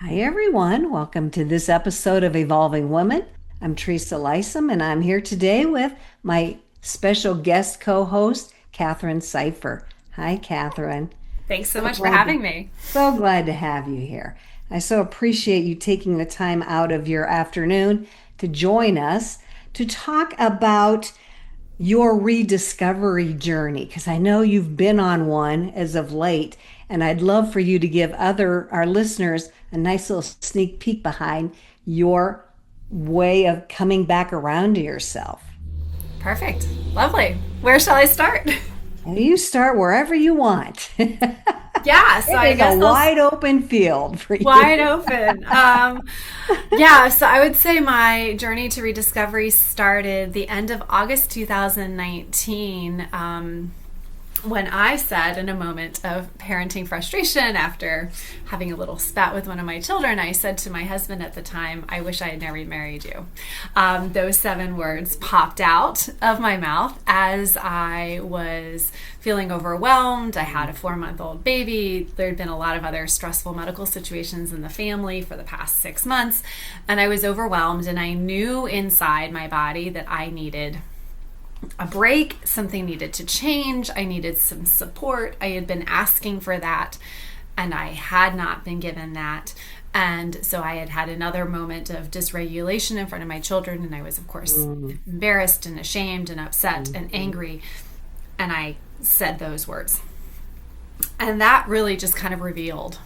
Hi, everyone. Welcome to this episode of Evolving Women. I'm Teresa Lysam, and I'm here today with my special guest co host, Catherine Seifer. Hi, Catherine. Thanks so So much for glad to, having me. so glad to have you here. I so appreciate you taking the time out of your afternoon to join us to talk about your rediscovery journey, because I know you've been on one as of late, and I'd love for you to give our listeners a nice little sneak peek behind your way of coming back around to yourself. Perfect. Lovely. Where shall I start? And you start wherever you want. Yeah, so It I is a guess I'll wide open field for wide you. open. Yeah, so I would say my journey to rediscovery started the end of August 2019. When I said, in a moment of parenting frustration after having a little spat with one of my children, I said to my husband at the time, I wish I had never married you. Those 7 words popped out of my mouth as I was feeling overwhelmed. I had a 4-month-old baby. There had been a lot of other stressful medical situations in the family for the past 6 months, and I was overwhelmed, and I knew inside my body that I needed a break, something needed to change, I needed some support. I had been asking for that, and I had not been given that. And so I had had another moment of dysregulation in front of my children, and I was, of course, Mm, embarrassed and ashamed and upset and mhm. angry. And I said those words. And that really just kind of revealed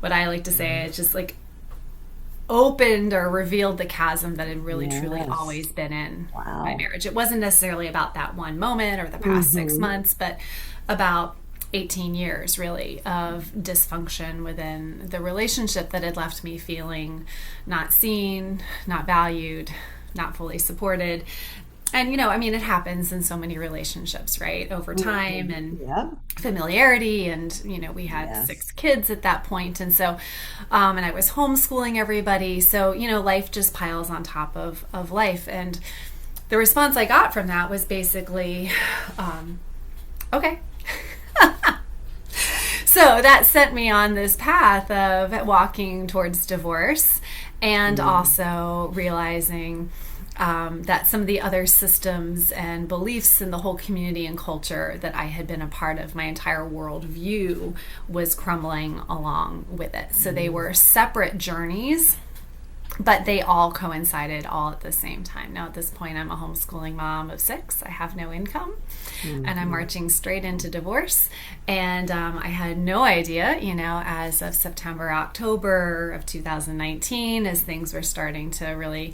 what I like to say is just like opened or revealed the chasm that had really truly Yes. always been in my Wow. marriage. It wasn't necessarily about that one moment or the past six Hmm. months, but about 18 years really of dysfunction within the relationship that had left me feeling not seen, not valued, not fully supported. And I mean, it happens in so many relationships, right? Over time Hmm. and Yep. familiarity, and we had Yes. 6 kids at that point, and so and I was homeschooling everybody, so life just piles on top of life. And the response I got from that was basically okay. So that sent me on this path of walking towards divorce, and Mm. also realizing that some of the other systems and beliefs in the whole community and culture that I had been a part of, my entire worldview was crumbling along with it. So they were separate journeys, but they all coincided all at the same time. Now, at this point, I'm a homeschooling mom of 6. I have no income, and I'm Mhm. marching straight into divorce. And I had no idea, as of September, October of 2019, as things were starting to really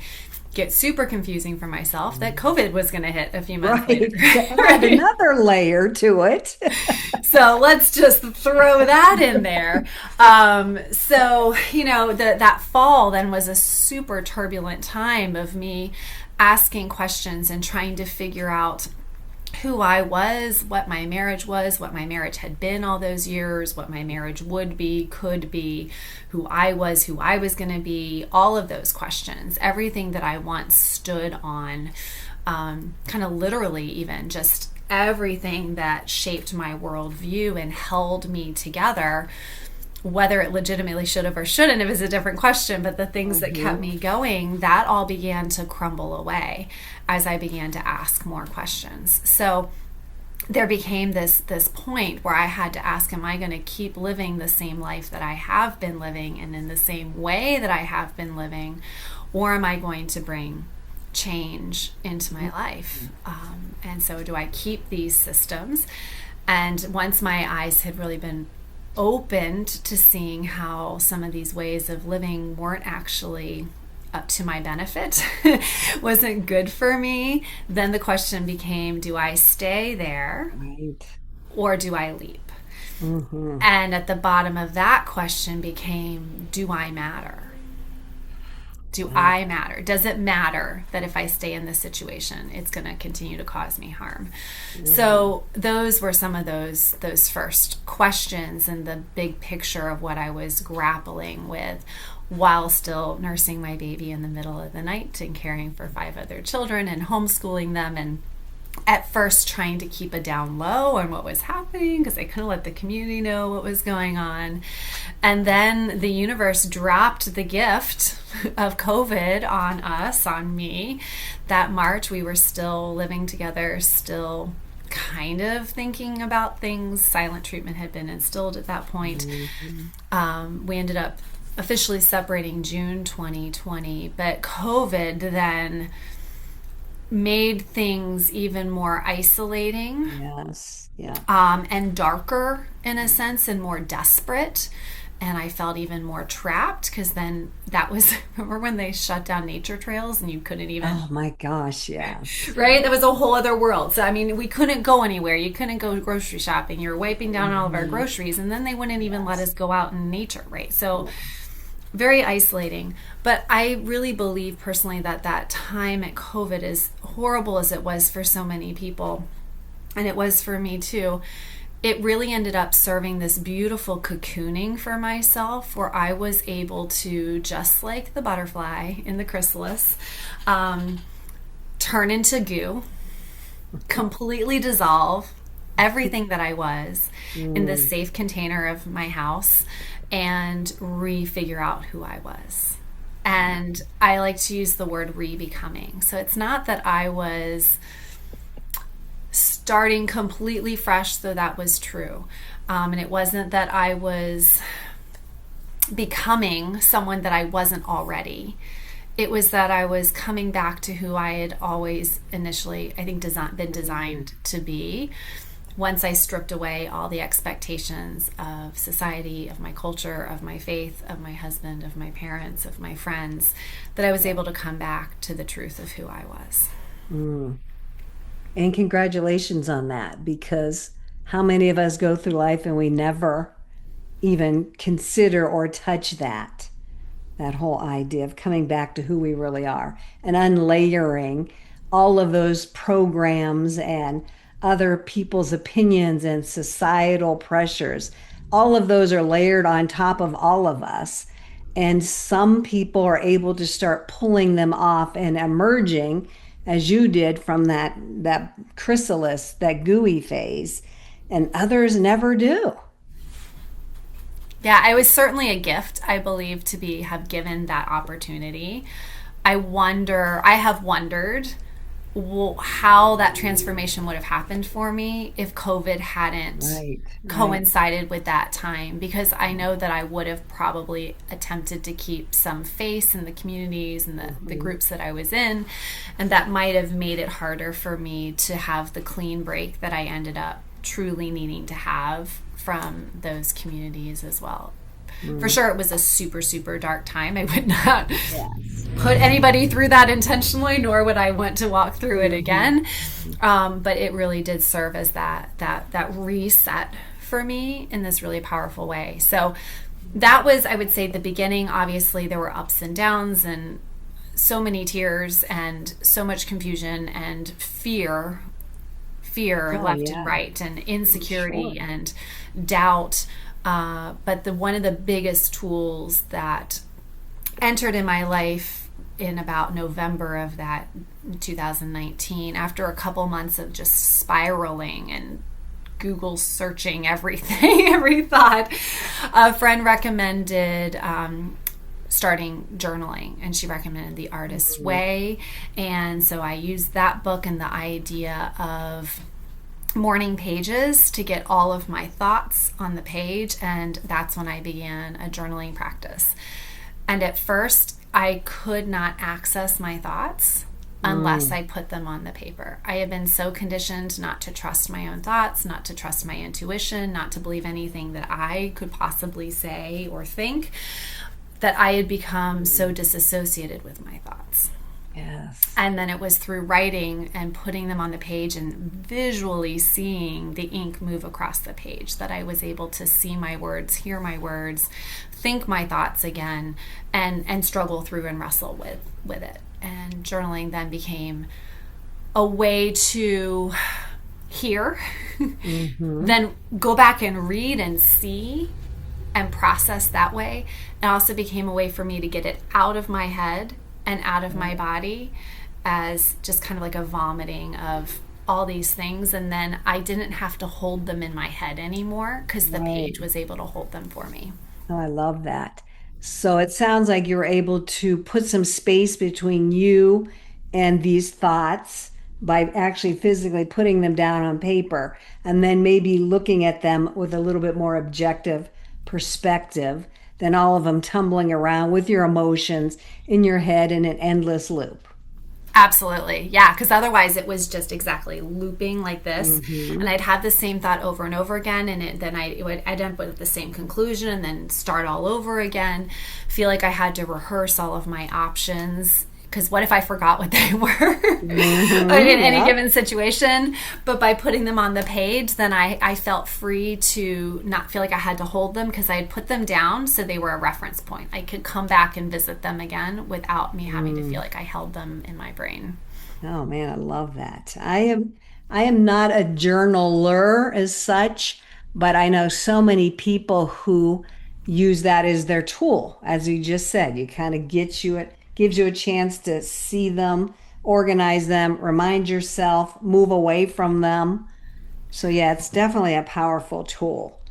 get super confusing for myself, that COVID was going to hit a few months later. Right. Add Right? another layer to it. So let's just throw that in there. So that fall then was a super turbulent time of me asking questions and trying to figure out who I was, what my marriage was, what my marriage had been all those years, what my marriage would be, could be, who I was going to be, all of those questions, everything that I once stood on, kind of literally, even just everything that shaped my worldview and held me together. Whether it legitimately should have or shouldn't, it was a different question, but the things that kept Hmm. me going, that all began to crumble away as I began to ask more questions. So there became this point where I had to ask, am I going to keep living the same life that I have been living and in the same way that I have been living, or am I going to bring change into my life? And so do I keep these systems? And once my eyes had really been opened to seeing how some of these ways of living weren't actually up to my benefit, wasn't good for me, then the question became, do I stay there Right. or do I leap? Hmm. And at the bottom of that question became, do I matter? Do Yeah. I matter? Does it matter that if I stay in this situation, it's going to continue to cause me harm? Hmm. So those were some of those first questions and the big picture of what I was grappling with while still nursing my baby in the middle of the night and caring for 5 other children and homeschooling them and at first trying to keep a down low on what was happening because I couldn't let the community know what was going on. And then the universe dropped the gift of COVID on us, on me. That March, we were still living together, still kind of thinking about things. Silent treatment had been instilled at that point. We ended up officially separating June 2020, but COVID then made things even more isolating. Yes. Yeah. And darker in a sense and more desperate. And I felt even more trapped because then that was, remember when they shut down nature trails and you couldn't even. Oh my gosh. Yeah. Right? That was a whole other world. So, I mean, we couldn't go anywhere. You couldn't go grocery shopping. You're wiping down all of our groceries and then they wouldn't even let us go out in nature. Right? So, very isolating. But I really believe personally that that time at COVID, as horrible as it was for so many people, and it was for me too, it really ended up serving this beautiful cocooning for myself where I was able to, just like the butterfly in the chrysalis, turn into goo, completely dissolve everything that I was in this safe container of my house and refigure out who I was. And I like to use the word rebecoming. So it's not that I was starting completely fresh, though that was true. And it wasn't that I was becoming someone that I wasn't already. It was that I was coming back to who I had always initially, I think, been designed to be. Once I stripped away all the expectations of society, of my culture, of my faith, of my husband, of my parents, of my friends, that I was able to come back to the truth of who I was. And congratulations on that, because how many of us go through life and we never even consider or touch that whole idea of coming back to who we really are and unlayering all of those programs and other people's opinions and societal pressures. All of those are layered on top of all of us. And some people are able to start pulling them off and emerging, as you did, from that chrysalis, that gooey phase, and others never do. Yeah, it was certainly a gift, I believe, to have given that opportunity. I have wondered how that transformation would have happened for me if COVID hadn't coincided with that time, because I know that I would have probably attempted to keep some face in the communities and the groups that I was in, and that might have made it harder for me to have the clean break that I ended up truly needing to have from those communities as well. For sure, it was a super, super dark time. I would not put anybody through that intentionally, nor would I want to walk through it again. But it really did serve as that reset for me in this really powerful way. So that was, I would say, the beginning. Obviously, there were ups and downs and so many tears and so much confusion and fear left and right, and insecurity and doubt. But one of the biggest tools that entered in my life in about November of that 2019, after a couple months of just spiraling and Google searching everything, every thought, a friend recommended starting journaling, and she recommended The Artist's Way. And so I used that book and the idea of morning pages to get all of my thoughts on the page, and that's when I began a journaling practice. And at first I could not access my thoughts unless I put them on the paper. I had been so conditioned not to trust my own thoughts, not to trust my intuition, not to believe anything that I could possibly say or think, that I had become so disassociated with my thoughts. Yes. And then it was through writing and putting them on the page and visually seeing the ink move across the page that I was able to see my words, hear my words, think my thoughts again, and struggle through and wrestle with it. And journaling then became a way to hear, then go back and read and see and process that way. It also became a way for me to get it out of my head and out of my body as just kind of like a vomiting of all these things, and then I didn't have to hold them in my head anymore because the Right. page was able to hold them for me. Oh, I love that. So it sounds like you're able to put some space between you and these thoughts by actually physically putting them down on paper and then maybe looking at them with a little bit more objective perspective than all of them tumbling around with your emotions in your head in an endless loop. Absolutely. Yeah. Because otherwise it was just exactly looping like this. And Hmm. I'd have the same thought over and over again. And then I'd end up with the same conclusion and then start all over again. Feel like I had to rehearse all of my options. Because what if I forgot what they were in Hmm. any Yeah. given situation? But by putting them on the page, then I felt free to not feel like I had to hold them because I had put them down so they were a reference point. I could come back and visit them again without me having to feel like I held them in my brain. Oh man, I love that. I am not a journaler as such, but I know so many people who use that as their tool. As you just said, you kind of get you it gives you a chance to see them, organize them, remind yourself, move away from them. So yeah, it's definitely a powerful tool.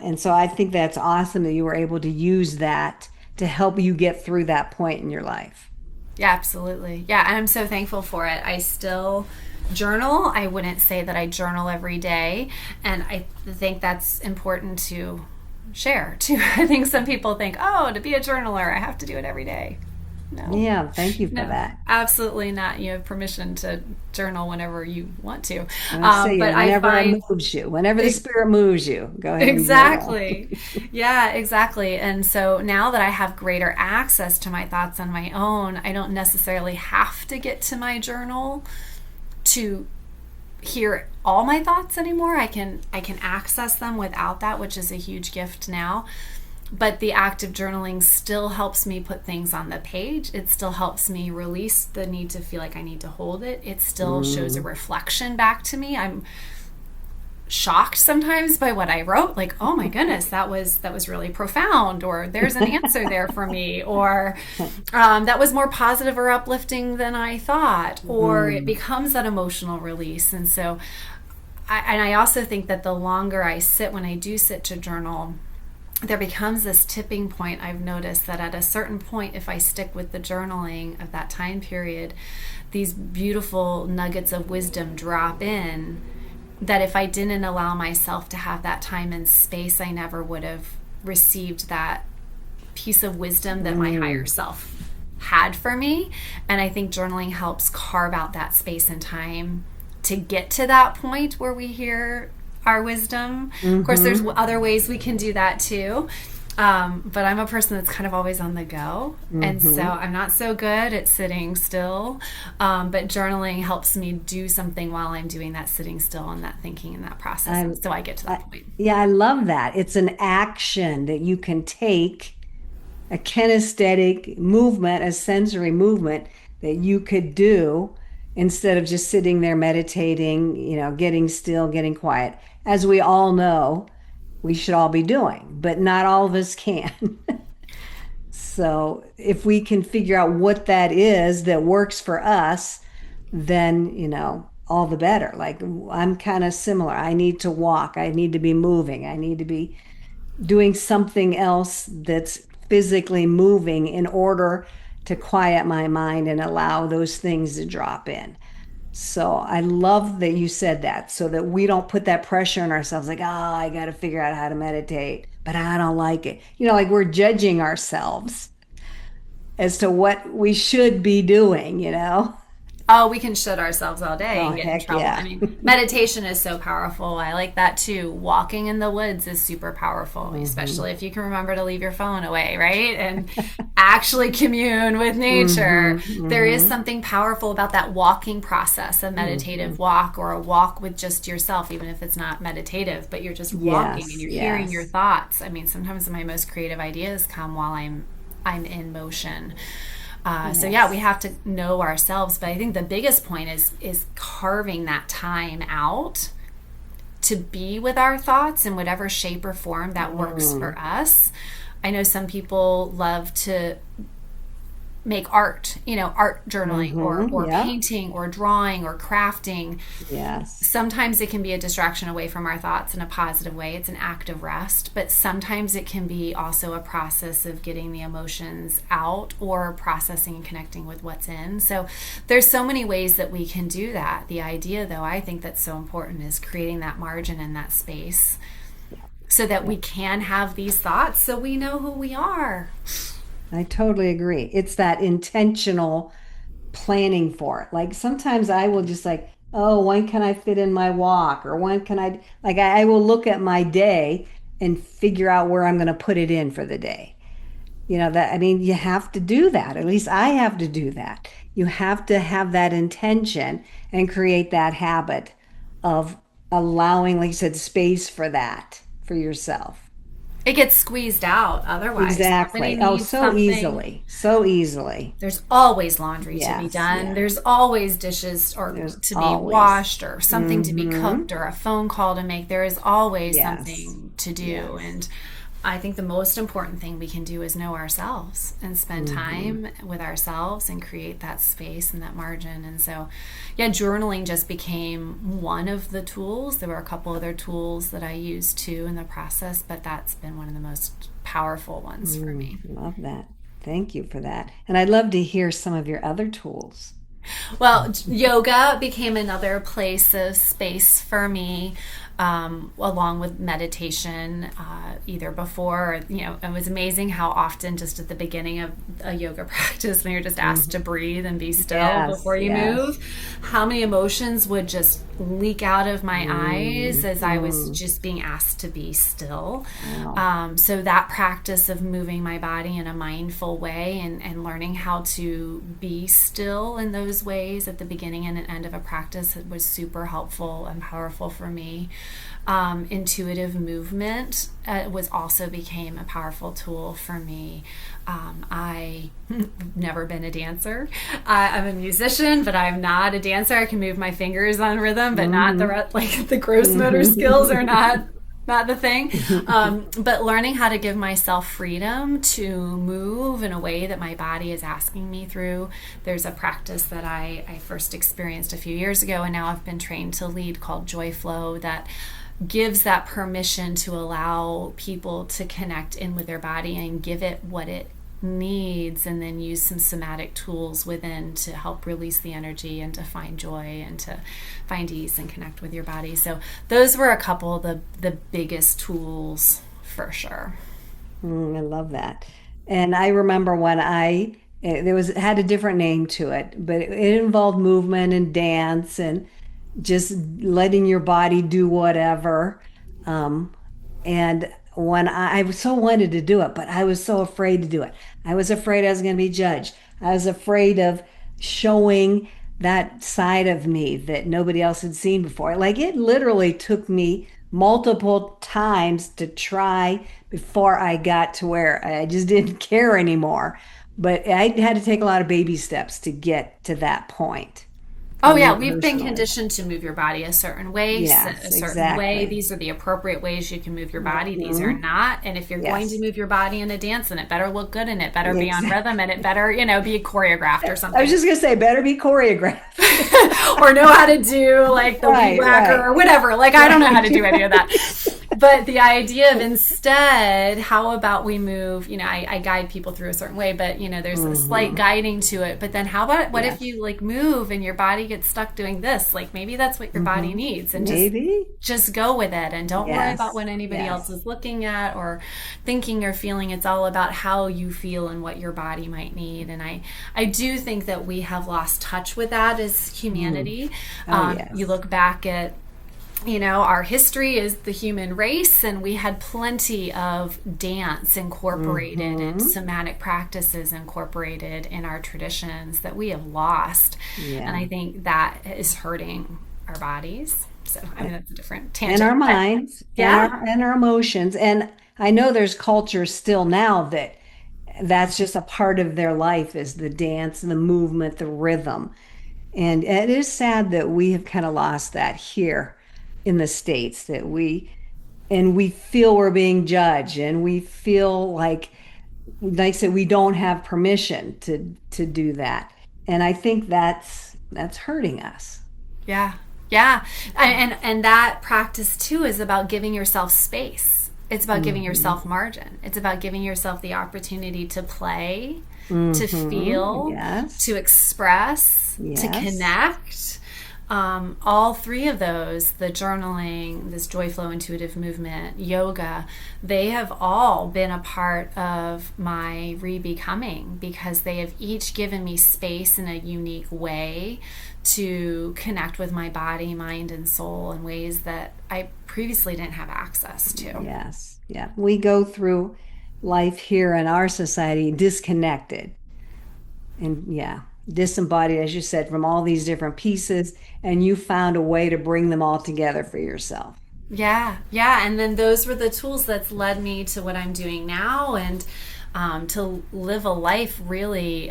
And so I think that's awesome that you were able to use that to help you get through that point in your life. Yeah, absolutely. Yeah, and I'm so thankful for it. I still journal. I wouldn't say that I journal every day, and I think that's important to share too. I think some people think, "Oh, to be a journaler, I have to do it every day." No. Yeah, thank you for No, that. absolutely not. You have permission to journal whenever you want to. I say But I whenever it find moves you, whenever the spirit moves you, go ahead and journal. exactly. Yeah, exactly. And so now that I have greater access to my thoughts on my own, I don't necessarily have to get to my journal to hear all my thoughts anymore. I can access them without that, which is a huge gift now. But the act of journaling still helps me put things on the page. It still helps me release the need to feel like I need to hold it. It still shows a reflection back to me. I'm shocked sometimes by what I wrote, like, oh my goodness, that was really profound, or there's an answer there for me, or that was more positive or uplifting than I thought, or it Mm, becomes that emotional release. And so I also think that the longer I sit, when I do sit to journal, there becomes this tipping point. I've noticed that at a certain point, if I stick with the journaling of that time period, these beautiful nuggets of wisdom drop in that if I didn't allow myself to have that time and space, I never would have received that piece of wisdom that my higher mm, self had for me. And I think journaling helps carve out that space and time to get to that point where we hear our wisdom. Of course, there's mm-hmm, other ways we can do that too. But I'm a person that's kind of always on the go. And so mm-hmm. I'm not so good at sitting still. But journaling helps me do something while I'm doing that sitting still and that thinking and that process. I, And so I get to that I, point. yeah, I love that. It's an action that you can take, a kinesthetic movement, a sensory movement that you could do instead of just sitting there meditating, getting still, getting quiet. As we all know, we should all be doing, but not all of us can. So if we can figure out what that is that works for us, then, all the better. Like I'm kind of similar. I need to walk. I need to be moving. I need to be doing something else that's physically moving in order to quiet my mind and allow those things to drop in. So I love that you said that so that we don't put that pressure on ourselves like, oh, I got to figure out how to meditate, but I don't like it. Like we're judging ourselves as to what we should be doing. Oh, we can shut ourselves all day Oh, and get in heck trouble. I yeah. mean, meditation is so powerful. I like that too. Walking in the woods is super powerful, Hmm. especially if you can remember to leave your phone away, right? And actually commune with nature. Hmm. There is Hmm. something powerful about that walking process, a Hmm. meditative walk or a walk with just yourself, even if it's not meditative, but you're just walking and Yes, you're hearing your yes. thoughts. I mean, sometimes my most creative ideas come while I'm in motion. So yeah, we Yes. have to know ourselves, but I think the biggest point is carving that time out to be with our thoughts in whatever shape or form that works Mm. for us. I know some people love to make art, art journaling or Yep. painting or drawing or crafting. Yes. Sometimes it can be a distraction away from our thoughts in a positive way. It's an act of rest, but sometimes it can be also a process of getting the emotions out or processing and connecting with what's in. So there's so many ways that we can do that. The idea, though, I think that's so important is creating that margin and that space so that we can have these thoughts so we know who we are. I totally agree. It's that intentional planning for it. Like sometimes I will just like, oh, when can I fit in my walk? Or when can I, like, I will look at my day and figure out where I'm going to put it in for the day. That, I mean, you have to do that. At least I have to do that. You have to have that intention and create that habit of allowing, like you said, space for that for yourself. It gets squeezed out otherwise. Somebody Exactly. Oh, needs so something. easily. So easily. There's always laundry to be Yes. done. Yeah. There's always dishes or There's to be always. washed or something to be Mm-hmm. cooked or a phone call to make. There is always Yes. something to do. Yes. And I think the most important thing we can do is know ourselves and spend Mm-hmm. time with ourselves and create that space and that margin. And so, yeah, journaling just became one of the tools. There were a couple other tools that I used too in the process, but that's been one of the most powerful ones for me. Love that. Thank you for that. And I'd love to hear some of your other tools. Well, yoga became another place of space for me, along with meditation, either before, it was amazing how often just at the beginning of a yoga practice, when you're just asked to breathe and be still Yes. before you Yes. move, how many emotions would just leak out of my eyes as I was Mm-hmm. just being asked to be still. Wow. So that practice of moving my body in a mindful way and learning how to be still in those ways at the beginning and end of a practice was super helpful and powerful for me. Intuitive movement was also became a powerful tool for me. I never been a dancer. I'm a musician, but I'm not a dancer. I can move my fingers on rhythm, but not like the gross motor skills are not the thing. But learning how to give myself freedom to move in a way that my body is asking me through. There's a practice that I first experienced a few years ago, and now I've been trained to lead called Joy Flow that gives that permission to allow people to connect in with their body and give it what it needs, and then use some somatic tools within to help release the energy and to find joy and to find ease and connect with your body. So those were a couple of the biggest tools for sure. I love that. And I remember when there was, it had a different name to it, but it involved movement and dance and just letting your body do whatever. Um, and when I so wanted to do it, but I was so afraid to do it. I was afraid I was going to be judged. I was afraid of showing that side of me that nobody else had seen before. Like it literally took me multiple times to try before I got to where I just didn't care anymore. But I had to take a lot of baby steps to get to that point for Oh yeah, me we've been personally. conditioned to move your body a certain way, Yes, a certain way. exactly. These are the appropriate ways you can move your body. These are Hmm. not. And if you're going to Yes, move your body in a dance, then it better look good and it better be on exactly. rhythm and it better, be choreographed or I was something. just gonna say, better be choreographed. Or know how to do like the weed Right, whacker right, or whatever. Like I don't know how to do right. any of that. But the idea of instead, how about we move, I guide people through a certain way, but there's a slight Hmm. guiding to it. But then how about what if Yes. you like move and your body gets stuck doing this? Like maybe that's what your body Hmm. needs and Maybe. just go with it and don't worry about Yes. what anybody else Yes. is looking at or thinking or feeling. It's all about how you feel and what your body might need. And I do think that we have lost touch with that as Mm. humanity. Oh, You yes. look back at our history is the human race, and we had plenty of dance incorporated and Hmm. somatic practices incorporated in our traditions that we have lost. And Yeah. I think that is hurting our bodies. So, I mean, that's a different And tangent. our But minds yeah. and our emotions. And I know there's cultures still now that that's just a part of their life is the dance, the movement, the rhythm. And it is sad that we have kind of lost that here in the States, that we feel we're being judged and we feel like like I said, we don't have permission to do that. And I think that's hurting us. Yeah. Yeah. And that practice too is about giving yourself space. It's about giving Hmm. yourself margin. It's about giving yourself the opportunity to play, to Hmm. feel, Yes. to express, to Yes. connect. All three of those, the journaling, this joy flow intuitive movement, yoga, they have all been a part of my rebecoming because they have each given me space in a unique way to connect with my body, mind, and soul in ways that I previously didn't have access to. Yes. Yeah. We go through life here in our society disconnected and yeah, disembodied, as you said, from all these different pieces, and you found a way to bring them all together for yourself. Yeah, yeah. And then those were the tools that's led me to what I'm doing now and to live a life really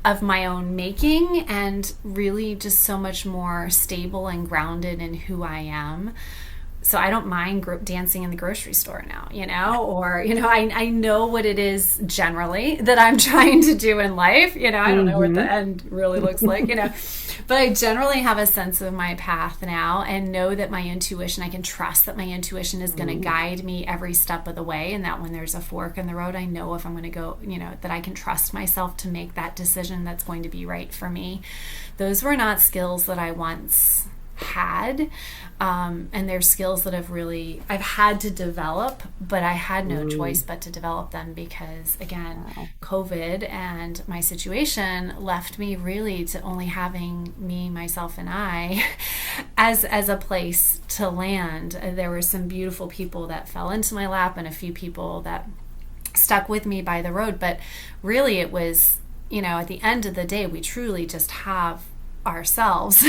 of my own making and really just so much more stable and grounded in who I am. So I don't mind dancing in the grocery store now, or, I know what it is generally that I'm trying to do in life. I don't know what the Hmm. end really looks like, but I generally have a sense of my path now and know that my intuition, I can trust that my intuition is going to guide me every step of the way. And that when there's a fork in the road, I know if I'm going to go, that I can trust myself to make that decision that's going to be right for me. Those were not skills that I once had, and they're skills that I've had to develop, but I had no choice Mm. but to develop them because, again, Wow. COVID and my situation left me really to only having me, myself, and I as a place to land. There were some beautiful people that fell into my lap and a few people that stuck with me by the road, but really it was, at the end of the day, we truly just have ourselves.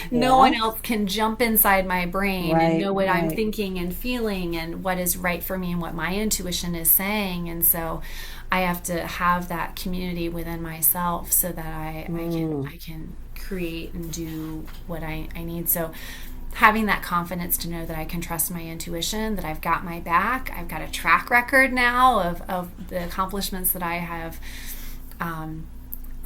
No one Yes. else can jump inside my brain and Right, know what I'm right. thinking and feeling and what is right for me and what my intuition is saying. And so I have to have that community within myself so that Mm. I can create and do what I need. So having that confidence to know that I can trust my intuition, that I've got my back. I've got a track record now of the accomplishments that I have um,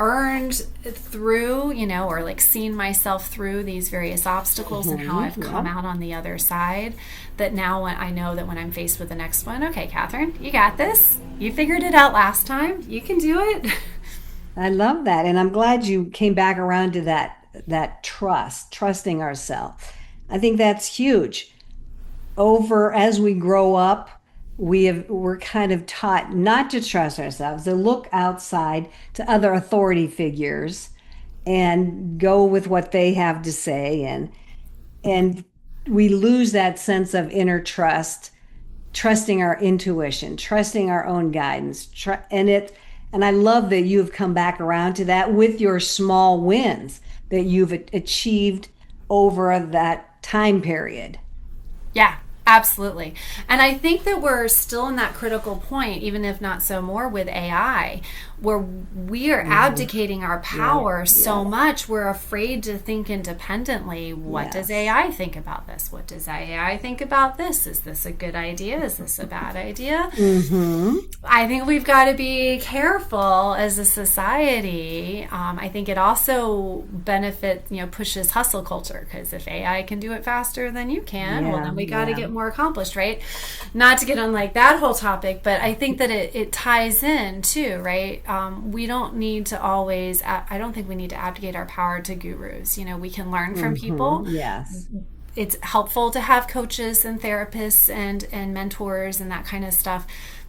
earned through, or like seen myself through these various obstacles and how Hmm. I've come Yep. out on the other side. That now when I know that when I'm faced with the next one, okay, Catherine, you got this. You figured it out last time. You can do it. I love that. And I'm glad you came back around to that trusting ourselves. I think that's huge. Over as we grow up, we're kind of taught not to trust ourselves, to look outside to other authority figures and go with what they have to say, and we lose that sense of inner trust, trusting our intuition, trusting our own guidance. And I love that you've come back around to that with your small wins that you've achieved over that time period. Yeah, absolutely. And I think that we're still in that critical point, even if not so more with AI, where we are Mhm. abdicating our Yeah, power so yeah, much, we're afraid to think independently. What does yes. AI think about this? What does AI think about this? Is this a good idea? Is this a bad idea? Hmm. I think we've got to be careful as a society. I think it also pushes hustle culture because if AI can do it faster than you can, well, Yeah, then we got to yeah. get more accomplished, right? Not to get on like that whole topic, but I think that it ties in too, right? We don't need to always, I don't think we need to abdicate our power to gurus. We can learn from people. Yes. It's helpful to have coaches and therapists and mentors and that kind of stuff.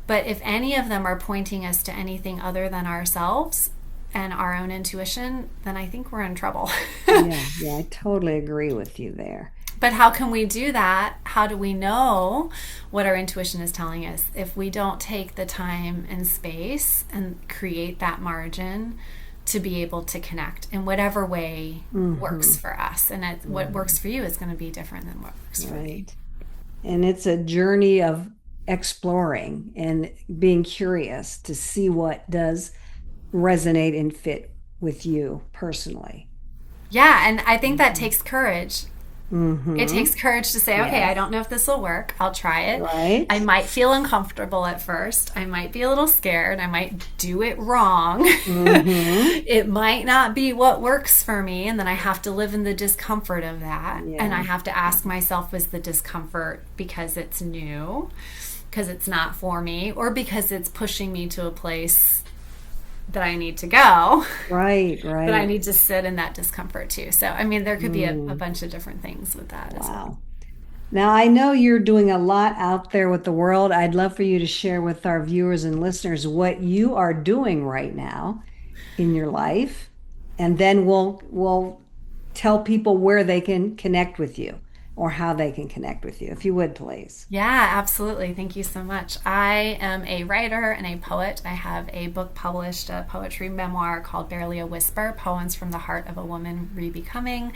But if any of them are pointing us to anything other than ourselves and our own intuition, then I think we're in trouble. Yeah, yeah, I totally agree with you there. But how can we do that? How do we know what our intuition is telling us if we don't take the time and space and create that margin to be able to connect in whatever way Hmm. works for us? And what works for you is going to be different than what works for me. Right. And it's a journey of exploring and being curious to see what does resonate and fit with you personally. Yeah, and I think that Mhm. takes courage. It Mm-hmm. takes courage to say, okay, I Yes. don't know if this will work. I'll try it. Right. I might feel uncomfortable at first. I might be a little scared. I might do it wrong. Mm-hmm. It might not be what works for me. And then I have to live in the discomfort of that. And I Yeah. have to ask myself, is the discomfort because it's new, because it's not for me, or because it's pushing me to a place that I need to go? Right, But I right. need to sit in that discomfort too. So, I mean, there could be a Mm. bunch of different things with that as well. Wow. Now, I know you're doing a lot out there with the world. I'd love for you to share with our viewers and listeners what you are doing right now in your life, and then we'll tell people where they can connect with you or how they can connect with you, if you would, please. Yeah, absolutely. Thank you so much. I am a writer and a poet. I have a book published, a poetry memoir called Barely a Whisper, Poems from the Heart of a Woman Rebecoming.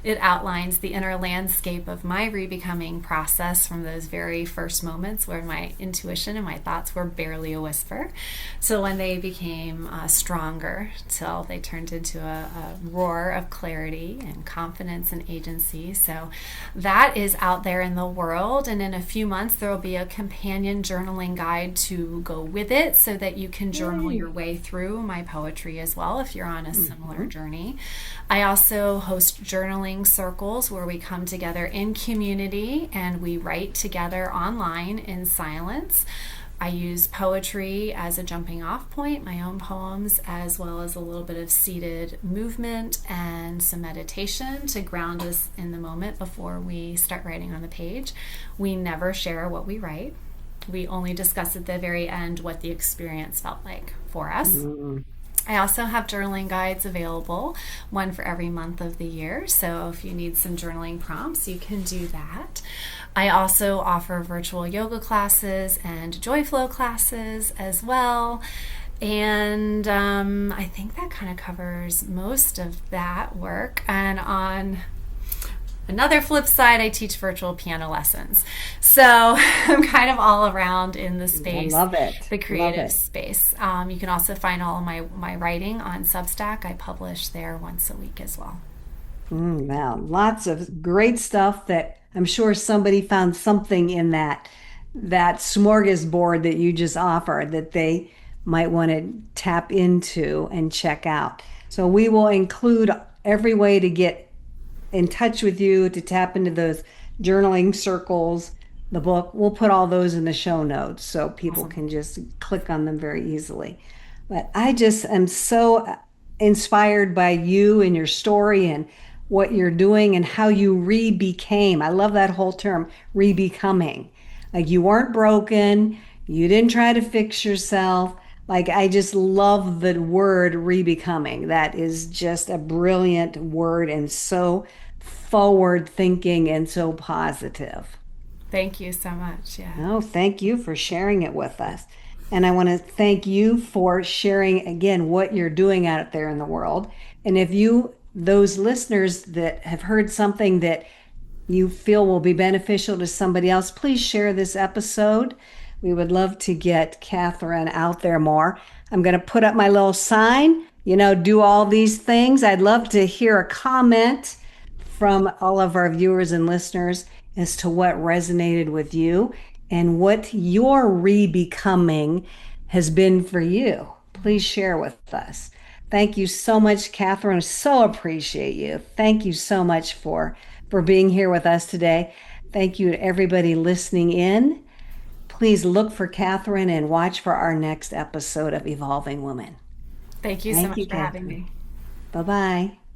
It outlines the inner landscape of my rebecoming process from those very first moments where my intuition and my thoughts were barely a whisper. So when they became stronger till they turned into a roar of clarity and confidence and agency. So that is out there in the world. And in a few months, there will be a companion journaling guide to go with it so that you can journal Yay. your way through my poetry as well if you're on a similar Mhm. journey. I also host journaling circles where we come together in community and we write together online in silence. I use poetry as a jumping off point, my own poems, as well as a little bit of seated movement and some meditation to ground us in the moment before we start writing on the page. We never share what we write. We only discuss at the very end what the experience felt like for us. Mm. I also have journaling guides available, one for every month of the year. So if you need some journaling prompts, you can do that. I also offer virtual yoga classes and joy flow classes as well. And I think that kind of covers most of that work. And on another flip side, I teach virtual piano lessons. So I'm kind of all around in the I space, love it. the Love creative it. space. You can also find all of my writing on Substack. I publish there once a week as well. Wow, lots of great stuff that I'm sure somebody found something in that smorgasbord that you just offered that they might want to tap into and check out. So we will include every way to get in touch with you, to tap into those journaling circles, the book. We'll put all those in the show notes so people Awesome. can just click on them very easily. But I just am so inspired by you and your story and what you're doing and how you re-became. I love that whole term, re-becoming. Like you weren't broken, you didn't try to fix yourself. Like I just love the word re-becoming. That is just a brilliant word and so forward thinking and so positive. Thank you so much. Yeah. Oh, thank you for sharing it with us. And I want to thank you for sharing again what you're doing out there in the world. And if you, those listeners that have heard something that you feel will be beneficial to somebody else, please share this episode. We would love to get Catherine out there more. I'm going to put up my little sign, do all these things. I'd love to hear a comment from all of our viewers and listeners as to what resonated with you and what your re-becoming has been for you. Please share with us. Thank you so much, Catherine. So appreciate you. Thank you so much for being here with us today. Thank you to everybody listening in. Please look for Catherine and watch for our next episode of Evolving Woman. Thank you so Thank much you, for having Catherine. me. Bye bye.